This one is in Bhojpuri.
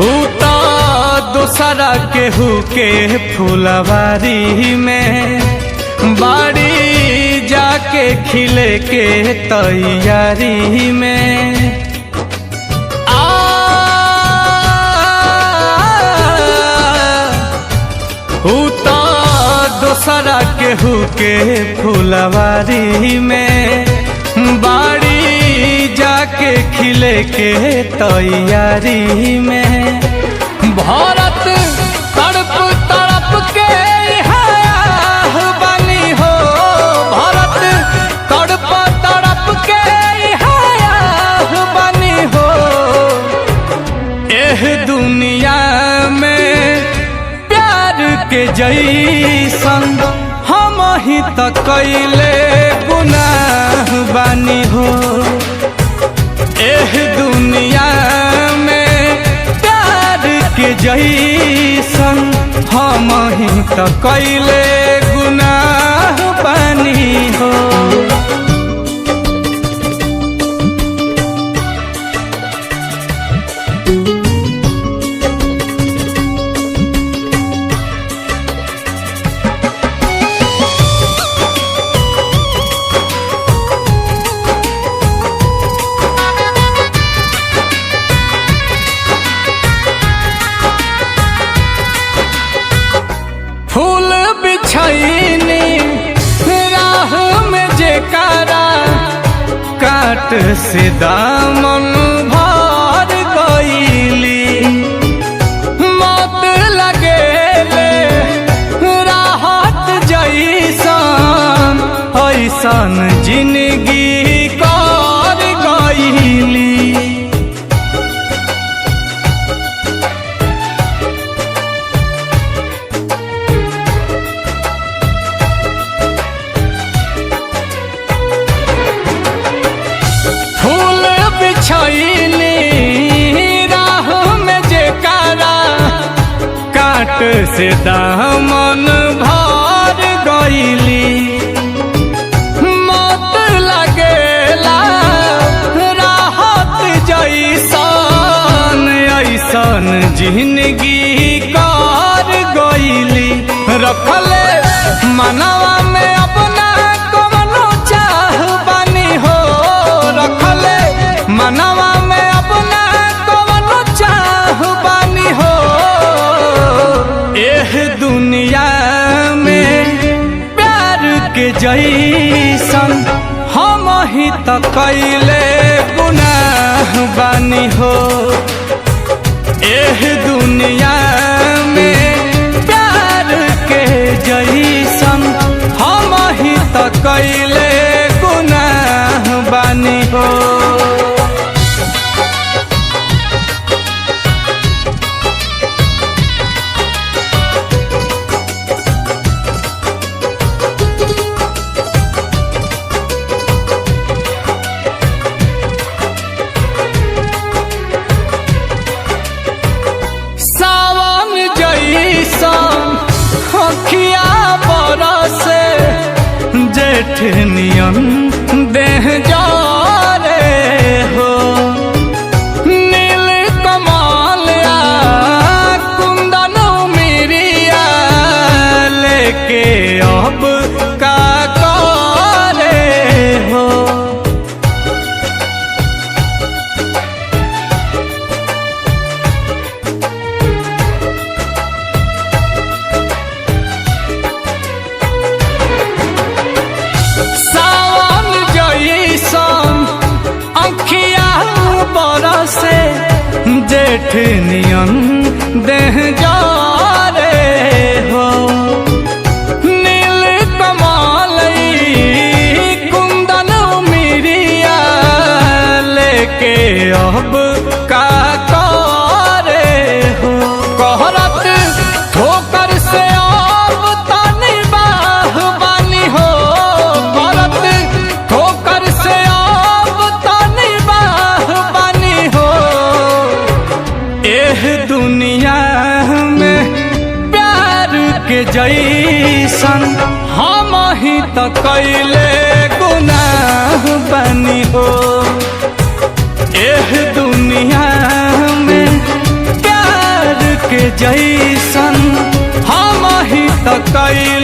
उता दोसरा केहू के फुलवारी में बाड़ी जाके खिले के तैयारी में उता दोसरा केहू के फुलवारी में बाड़ी जाके खिले के तैयारी में भारत तड़प तड़प के बनी हो भारत तड़प तड़प के बनी हो एह दुनिया में प्यार के जैसन हम ही तो कैले गुनाह बानी हो एह दुनिया में प्यार के जैसन हम ही तो कैले गुनाह बानी हो। फूल बिछैनी राह में जेकारा काट से दामन भर गईली मत लगेले राहत जैसन ऐसन जिंदगी कर गईली छैनी राह में जेकारा काट से दामन भर गईली मत लगेला राहत जैसन ऐसन जिंदगी कर गईली रखले मनवा में अपना कवनो चाह बनी हो रखले मनवा में अपना कवनो चाह बानी हो एह दुनिया में प्यार के जैसन हम ही तो कैले गुनाह बानी हो एह दुनिया में प्यार के जैसन हम ही तो कैले गुनाह बानी हो। जेठ नियन देह जारे हो नील कमालिया कुंदन मिरिया लेके अब का करे हो जेठ नियन देह जारे हो नील कमालई कुंदन मिरिया लेके अब का करे हो कहरत ठोकर से अब तनी बाह बानी हो कहरत ठोकर से अब तनी बाह बानी हो एह दुनिया में प्यार के जैसन हम ही तो कैले गुनाह बनी हो एह दुनिया में प्यार जैसन हम ही त कैले